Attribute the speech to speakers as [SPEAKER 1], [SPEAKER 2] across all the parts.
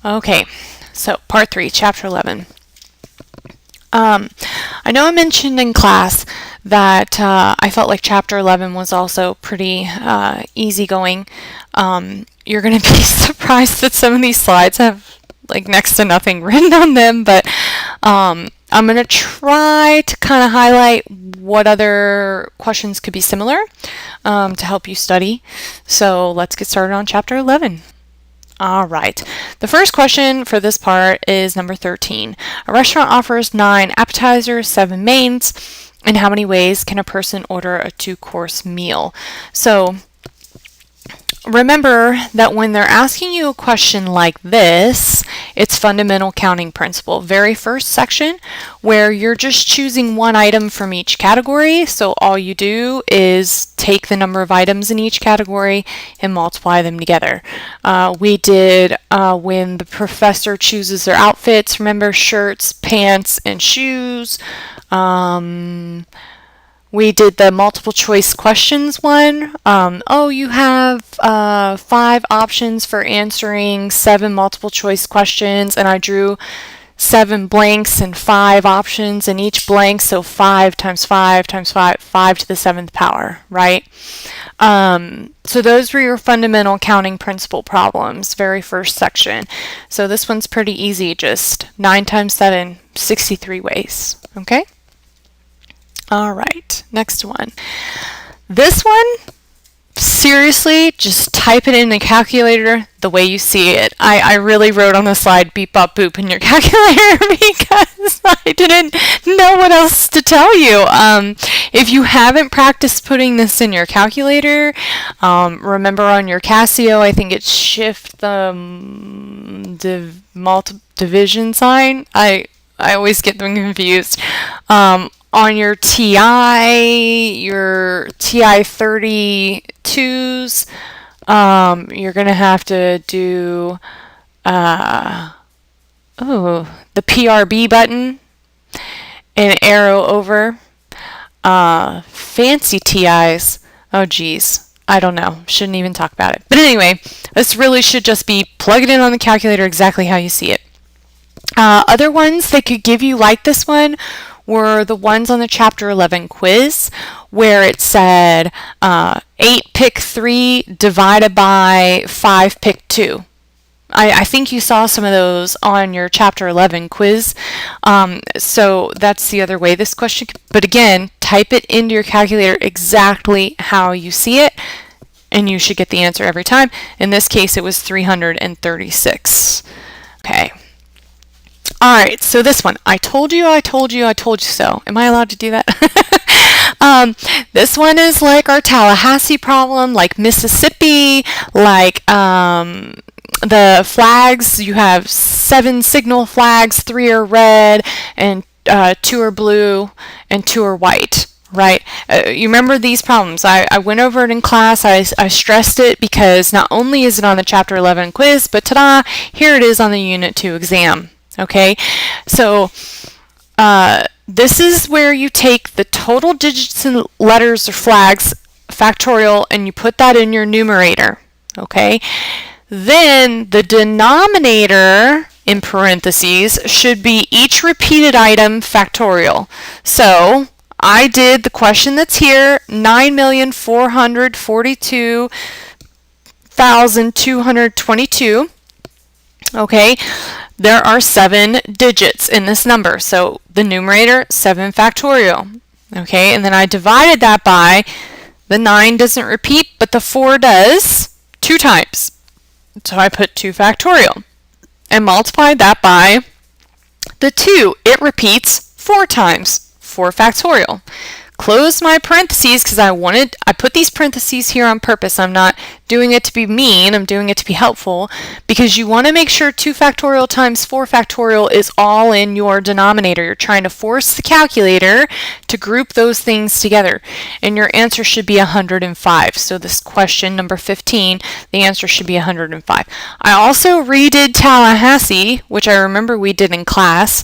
[SPEAKER 1] Okay, so part 3, chapter 11. I know I mentioned in class that I felt like chapter 11 was also pretty easygoing. You're going to be surprised that some of these slides have like next to nothing written on them, but I'm going to try to kind of highlight what other questions could be similar to help you study. So let's get started on chapter 11. All right. The first question for this part is number 13. A restaurant offers 9 appetizers, 7 mains. In how many ways can a person order a 2-course meal? So remember that when they're asking you a question like this, it's fundamental counting principle. Very first section where you're just choosing one item from each category. So all you do is take the number of items in each category and multiply them together. We did when the professor chooses their outfits, remember shirts, pants, and shoes. We did the multiple choice questions one. You have 5 options for answering 7 multiple choice questions, and I drew 7 blanks and 5 options in each blank, so 5 times 5 times 5, 5 to the 7th power, right? So those were your fundamental counting principle problems, very first section. So this one's pretty easy, just 9 times 7, 63 ways, okay? All right, next one. This one, seriously, just type it in the calculator the way you see it. I really wrote on the slide beep bop boop in your calculator because I didn't know what else to tell you. If you haven't practiced putting this in your calculator, remember on your Casio, I think it's shift the division sign. I always get them confused. On your TI 32s, you're going to have to do the PRB button and arrow over. Fancy TIs, oh geez, I don't know, shouldn't even talk about it. But anyway, this really should just be plug it in on the calculator exactly how you see it. Other ones they could give you like this one were the ones on the Chapter 11 quiz where it said 8 pick 3 divided by 5 pick 2. I think you saw some of those on your Chapter 11 quiz. So that's the other way this question, but again, type it into your calculator exactly how you see it, and you should get the answer every time. In this case, it was 336. Okay. All right, so this one, I told you so. Am I allowed to do that? This one is like our Tallahassee problem, like Mississippi, like the flags. You have 7 signal flags, 3 are red, and 2 are blue, and 2 are white. Right? You remember these problems. I went over it in class. I stressed it because not only is it on the Chapter 11 quiz, but ta-da, here it is on the Unit 2 exam. Okay, so this is where you take the total digits and letters or flags, factorial, and you put that in your numerator. Okay, then the denominator in parentheses should be each repeated item factorial. So I did the question that's here, 9,442,222. Okay, there are 7 digits in this number, so the numerator, 7 factorial. Okay, and then I divided that by, the 9 doesn't repeat, but the 4 does 2 times. So I put 2 factorial and multiplied that by the 2. It repeats 4 times, 4 factorial. Close my parentheses because I put these parentheses here on purpose. I'm not doing it to be mean, I'm doing it to be helpful because you want to make sure 2 factorial times 4 factorial is all in your denominator. You're trying to force the calculator to group those things together, and your answer should be 105. So this question, number 15, the answer should be 105. I also redid Tallahassee, which I remember we did in class,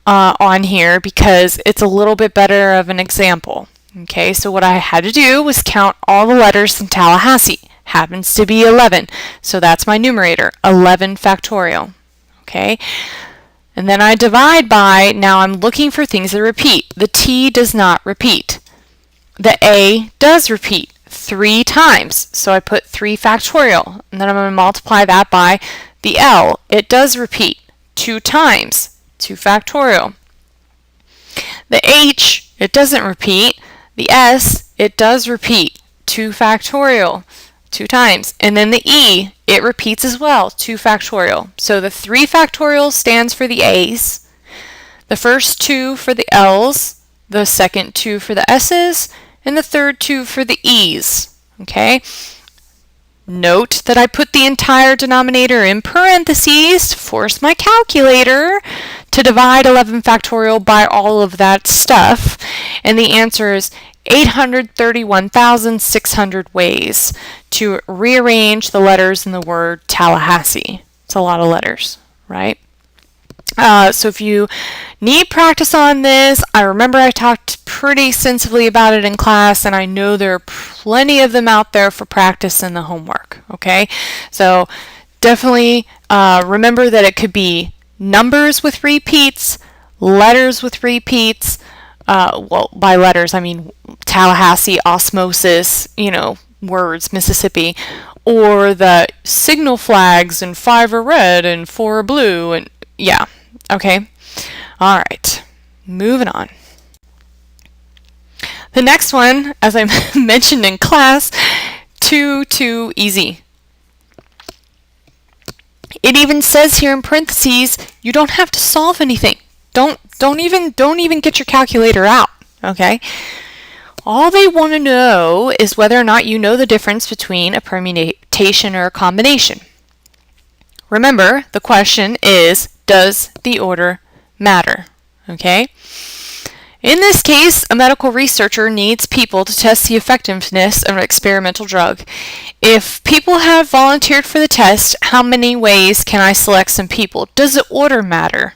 [SPEAKER 1] on here because it's a little bit better of an example. Okay, so what I had to do was count all the letters in Tallahassee. Happens to be 11, so that's my numerator, 11 factorial. okay? And then I divide by, now I'm looking for things that repeat. The T does not repeat. The A does repeat 3 times, so I put 3 factorial, and then I'm going to multiply that by the L. It does repeat 2 times, 2 factorial. The H, it doesn't repeat. The S, it does repeat, 2 factorial, 2 times. And then the E, it repeats as well, 2 factorial. So the 3 factorial stands for the A's, the first 2 for the L's, the second 2 for the S's, and the third 2 for the E's, okay? Note that I put the entire denominator in parentheses to force my calculator to divide 11 factorial by all of that stuff, and the answer is 831,600 ways to rearrange the letters in the word Tallahassee. It's a lot of letters, right? So if you need practice on this, I remember I talked pretty extensively about it in class, and I know there are plenty of them out there for practice in the homework, okay? So definitely remember that it could be numbers with repeats, letters with repeats, well, by letters I mean Tallahassee, osmosis, words, Mississippi, or the signal flags, and 5 are red and 4 are blue, and yeah. Okay, all right, moving on. The next one, as I mentioned in class, too easy. It even says here in parentheses, you don't have to solve anything. Don't even get your calculator out, okay? All they want to know is whether or not you know the difference between a permutation or a combination. Remember, the question is, does the order matter? Okay? In this case, a medical researcher needs people to test the effectiveness of an experimental drug. If people have volunteered for the test, how many ways can I select some people? Does the order matter?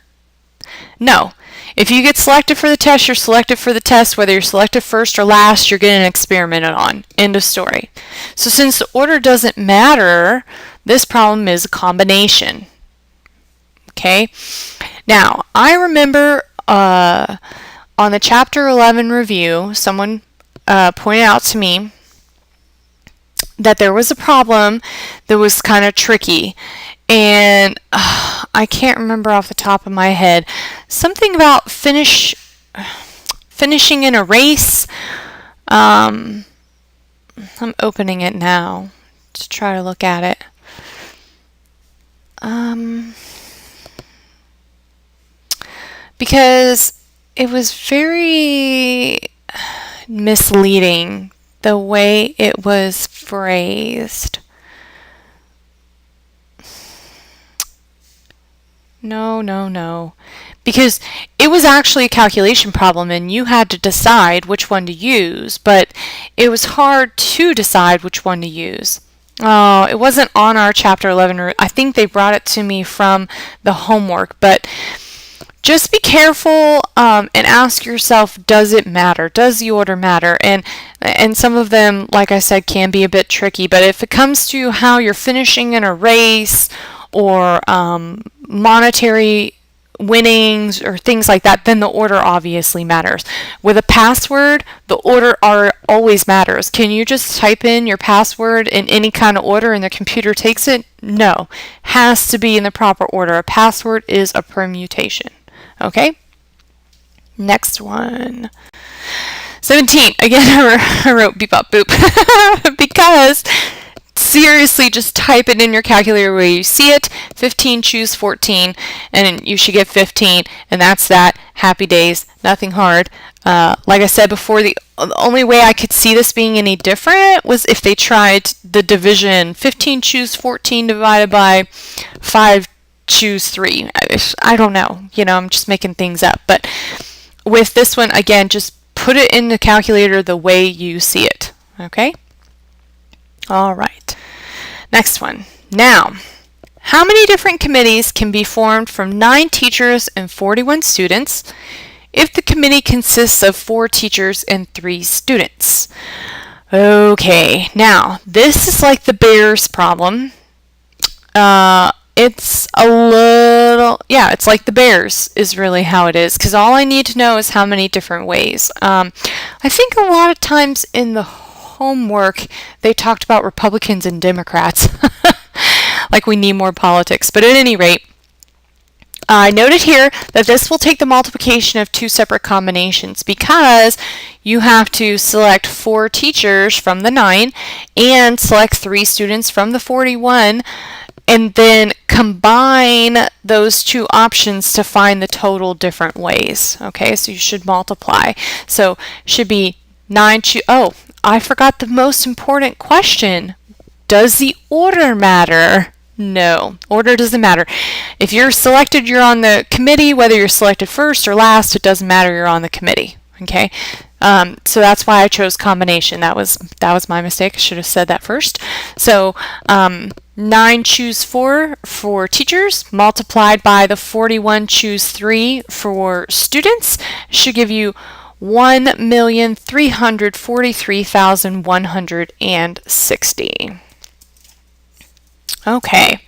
[SPEAKER 1] No. If you get selected for the test, you're selected for the test. Whether you're selected first or last, you're getting experimented on. End of story. So since the order doesn't matter, this problem is a combination. Okay? Now, I remember on the Chapter 11 review, someone pointed out to me that there was a problem that was kind of tricky. And I can't remember off the top of my head. Something about finishing in a race. I'm opening it now to try to look at it. Because it was very misleading the way it was phrased. No. Because it was actually a calculation problem and you had to decide which one to use, but it was hard to decide which one to use. Oh, it wasn't on our Chapter 11. I think they brought it to me from the homework, but just be careful and ask yourself, does it matter? Does the order matter? And some of them, like I said, can be a bit tricky, but if it comes to how you're finishing in a race or monetary winnings or things like that, then the order obviously matters. With a password, the order always matters. Can you just type in your password in any kind of order and the computer takes it? No. Has to be in the proper order. A password is a permutation. Okay? Next one. 17. Again, I wrote beep up boop because seriously, just type it in your calculator where you see it. 15, choose 14, and you should get 15, and that's that. Happy days, nothing hard. Like I said before, the only way I could see this being any different was if they tried the division. 15, choose 14 divided by 5, choose 3. I don't know. I'm just making things up. But with this one, again, just put it in the calculator the way you see it. Okay? All right. Next one. Now, how many different committees can be formed from 9 teachers and 41 students if the committee consists of 4 teachers and 3 students? Okay, now, this is like the Bears problem. It's a little, yeah, it's like the bears is really how it is, because all I need to know is how many different ways. I think a lot of times in the homework they talked about Republicans and Democrats, like we need more politics. But at any rate, I noted here that this will take the multiplication of two separate combinations, because you have to select 4 teachers from the 9 and select 3 students from the 41, and then combine those two options to find the total different ways. Okay, so you should multiply. So should be 9 oh, I forgot the most important question. Does the order matter? No, order doesn't matter. If you're selected, you're on the committee. Whether you're selected first or last, it doesn't matter. You're on the committee. Okay, so that's why I chose combination. That was my mistake. I should have said that first. So 9 choose 4 for teachers multiplied by the 41 choose 3 for students should give you 1,343,160. Okay.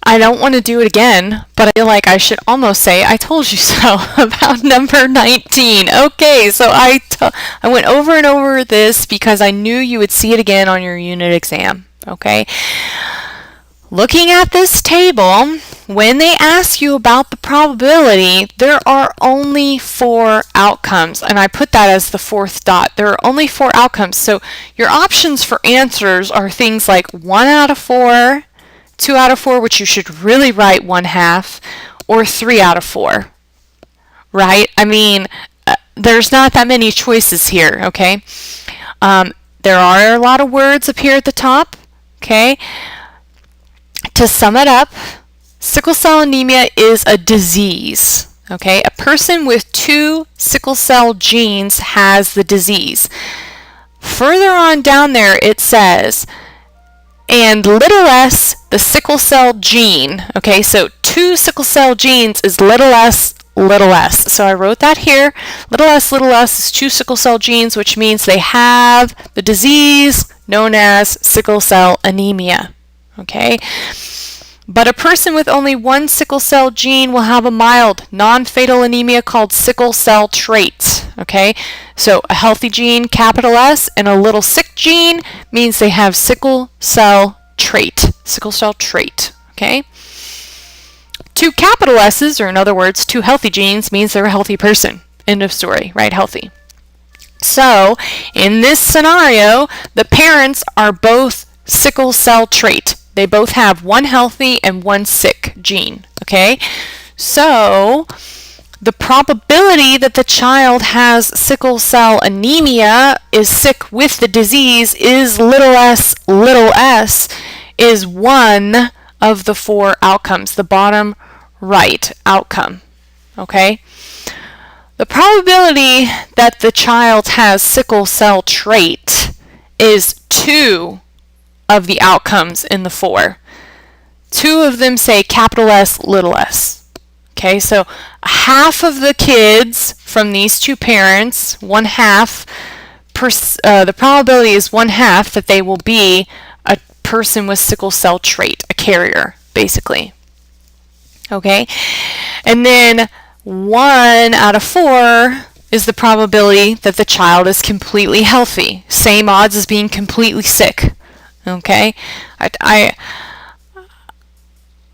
[SPEAKER 1] I don't want to do it again, but I feel like I should almost say I told you so about number 19. Okay, so I went over and over this because I knew you would see it again on your unit exam. Okay. Looking at this table, when they ask you about the probability, there are only 4 outcomes, and I put that as the 4th dot. There are only 4 outcomes, so your options for answers are things like 1 out of 4, 2 out of 4, which you should really write 1/2, or 3 out of 4, right? I mean, there's not that many choices here, okay? There are a lot of words up here at the top, okay? To sum it up, sickle cell anemia is a disease. Okay, a person with 2 sickle cell genes has the disease. Further on down there it says, and little s, the sickle cell gene. Okay, so 2 sickle cell genes is little s, little s. So I wrote that here. Little s is 2 sickle cell genes, which means they have the disease known as sickle cell anemia. Okay, but a person with only 1 sickle cell gene will have a mild, non-fatal anemia called sickle cell trait. Okay, so a healthy gene, capital S, and a little sick gene means they have sickle cell trait. Sickle cell trait. Okay, 2 capital S's, or in other words, 2 healthy genes, means they're a healthy person. End of story, right? Healthy. So in this scenario, the parents are both sickle cell trait. They both have 1 healthy and 1 sick gene, okay? So the probability that the child has sickle cell anemia, is sick with the disease, is little s, is 1 of the 4 outcomes, the bottom right outcome, okay? The probability that the child has sickle cell trait is 2 of the outcomes in the 4. 2 of them say capital S, little s. Okay, so half of the kids from these 2 parents, 1/2, the probability is 1/2 that they will be a person with sickle cell trait, a carrier, basically. Okay, and then 1 out of 4 is the probability that the child is completely healthy. Same odds as being completely sick. Okay, I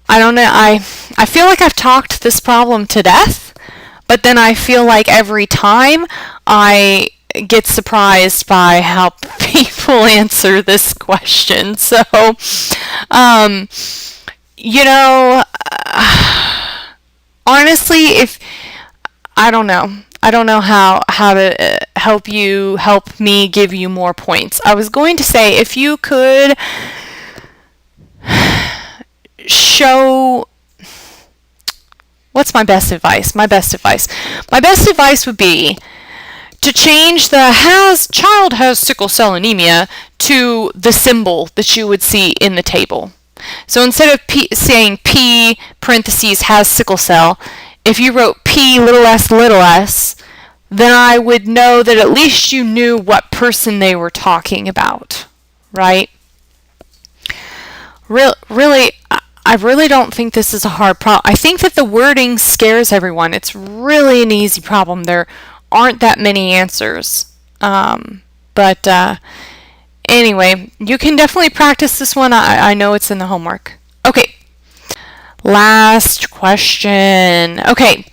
[SPEAKER 1] don't know, I feel like I've talked this problem to death, but then I feel like every time I get surprised by how people answer this question. So, you know, honestly, I don't know how to help me give you more points. I was going to say, if you could show, what's my best advice? My best advice would be to change the child has sickle cell anemia to the symbol that you would see in the table. So instead of saying P parentheses has sickle cell, if you wrote P little s, then I would know that at least you knew what person they were talking about, right? Really, I really don't think this is a hard problem. I think that the wording scares everyone. It's really an easy problem. There aren't that many answers. Anyway, you can definitely practice this one. I know it's in the homework. Okay, last question. Okay,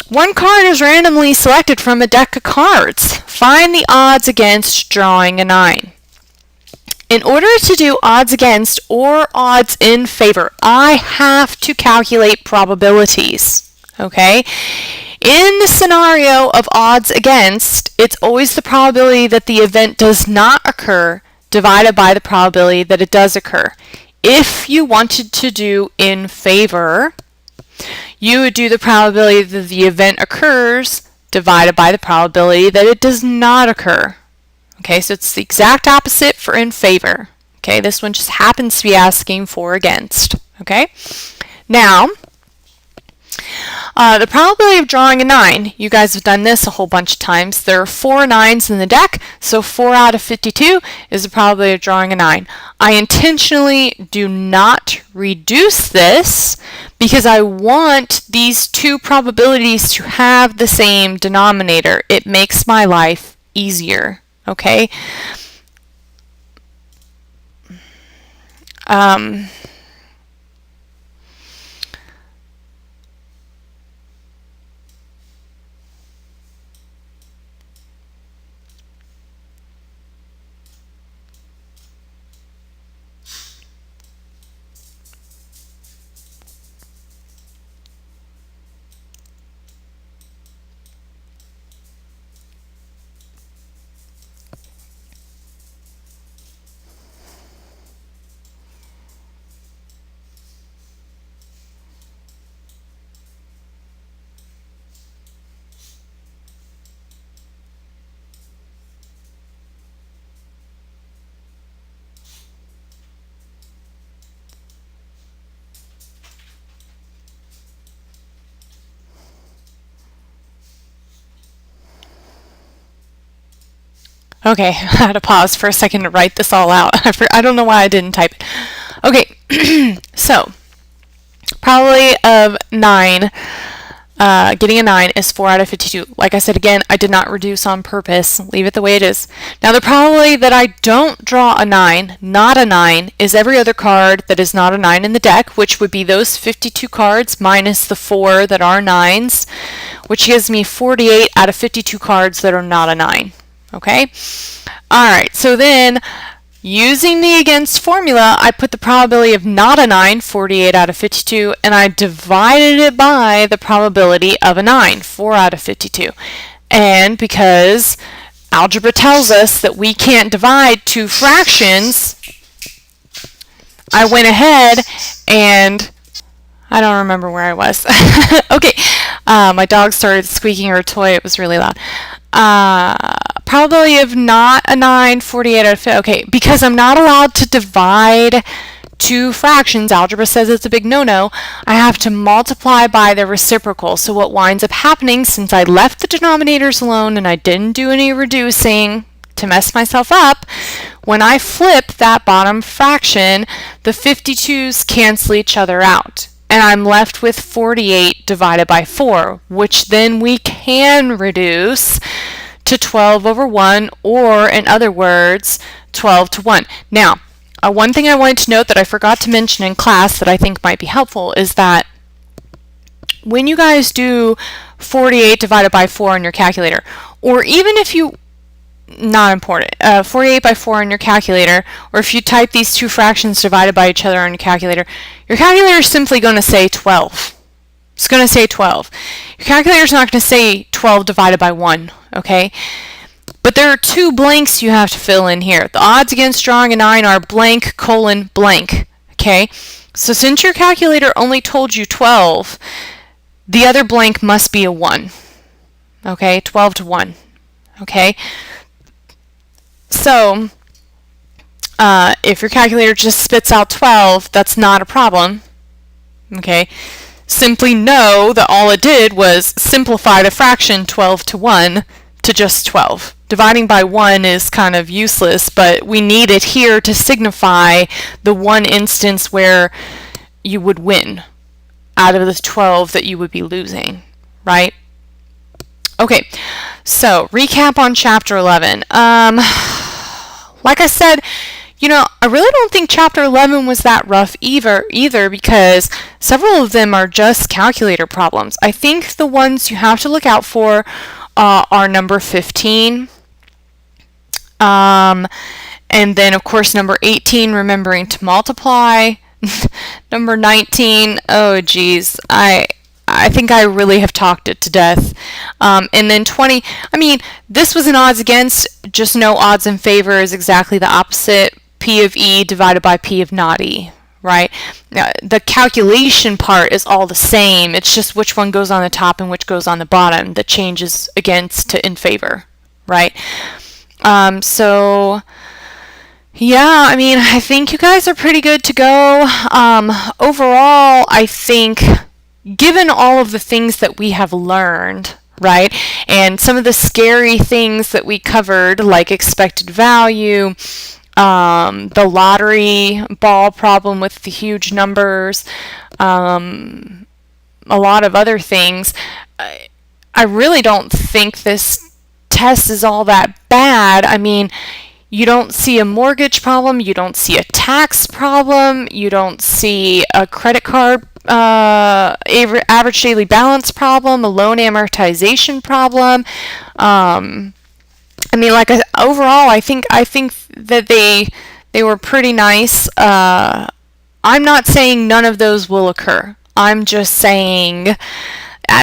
[SPEAKER 1] one card is randomly selected from a deck of cards. Find the odds against drawing a 9. In order to do odds against or odds in favor, I have to calculate probabilities, okay? In the scenario of odds against, it's always the probability that the event does not occur divided by the probability that it does occur. If you wanted to do in favor, you would do the probability that the event occurs divided by the probability that it does not occur. Okay, so it's the exact opposite for in favor. Okay, this one just happens to be asking for against. Okay, now the probability of drawing a 9, you guys have done this a whole bunch of times. There are 4 9s in the deck, so 4 out of 52 is the probability of drawing a 9. I intentionally do not reduce this because I want these two probabilities to have the same denominator. It makes my life easier. Okay. Okay, I had to pause for a second to write this all out. I don't know why I didn't type it. Okay, so probability of 9, getting a 9 is 4 out of 52. Like I said again, I did not reduce on purpose. Leave it the way it is. Now the probability that I don't draw a 9, not a 9, is every other card that is not a 9 in the deck, which would be those 52 cards minus the 4 that are 9s, which gives me 48 out of 52 cards that are not a 9. Okay? Alright, so then using the against formula, I put the probability of not a 9, 48 out of 52, and I divided it by the probability of a 9, 4 out of 52. And because algebra tells us that we can't divide two fractions, I went ahead and I don't remember where I was. Okay, my dog started squeaking her toy. It was really loud. Probability of not a 9, 48 out of 50. Okay, because I'm not allowed to divide two fractions, algebra says it's a big no-no, I have to multiply by the reciprocal. So what winds up happening, since I left the denominators alone and I didn't do any reducing to mess myself up, when I flip that bottom fraction, the 52s cancel each other out. And I'm left with 48 divided by 4, which then we can reduce to 12 over 1, or in other words, 12 to 1. Now, one thing I wanted to note that I forgot to mention in class that I think might be helpful is that when you guys do 48 divided by 4 on your calculator, or even if you, not important, 48 by 4 on your calculator, or if you type these two fractions divided by each other on your calculator is simply going to say 12. It's going to say 12. Your calculator is not going to say 12 divided by 1, okay? But there are two blanks you have to fill in here. The odds against drawing a 9 are blank, colon, blank, okay? So since your calculator only told you 12, the other blank must be a 1, okay? 12 to 1, okay? So if your calculator just spits out 12, that's not a problem, okay? Simply know that all it did was simplify the fraction 12 to 1 to just 12. Dividing by 1 is kind of useless, but we need it here to signify the one instance where you would win out of the 12 that you would be losing, right? Okay, so recap on chapter 11. Like I said, I really don't think chapter 11 was that rough either because several of them are just calculator problems. I think the ones you have to look out for are number 15. And then, of course, number 18, remembering to multiply. Number 19, oh geez, I think I really have talked it to death. And then 20, this was an odds against, just know odds in favor is exactly the opposite. P of E divided by P of not E, right? Now, the calculation part is all the same. It's just which one goes on the top and which goes on the bottom that changes against to in favor, right? So yeah, I think you guys are pretty good to go. Overall, I think given all of the things that we have learned, right, and some of the scary things that we covered, like expected value, the lottery ball problem with the huge numbers, a lot of other things, I really don't think this test is all that bad. You don't see a mortgage problem, you don't see a tax problem, you don't see a credit card average daily balance problem, a loan amortization problem. Overall, I think that they were pretty nice. I'm not saying none of those will occur. I'm just saying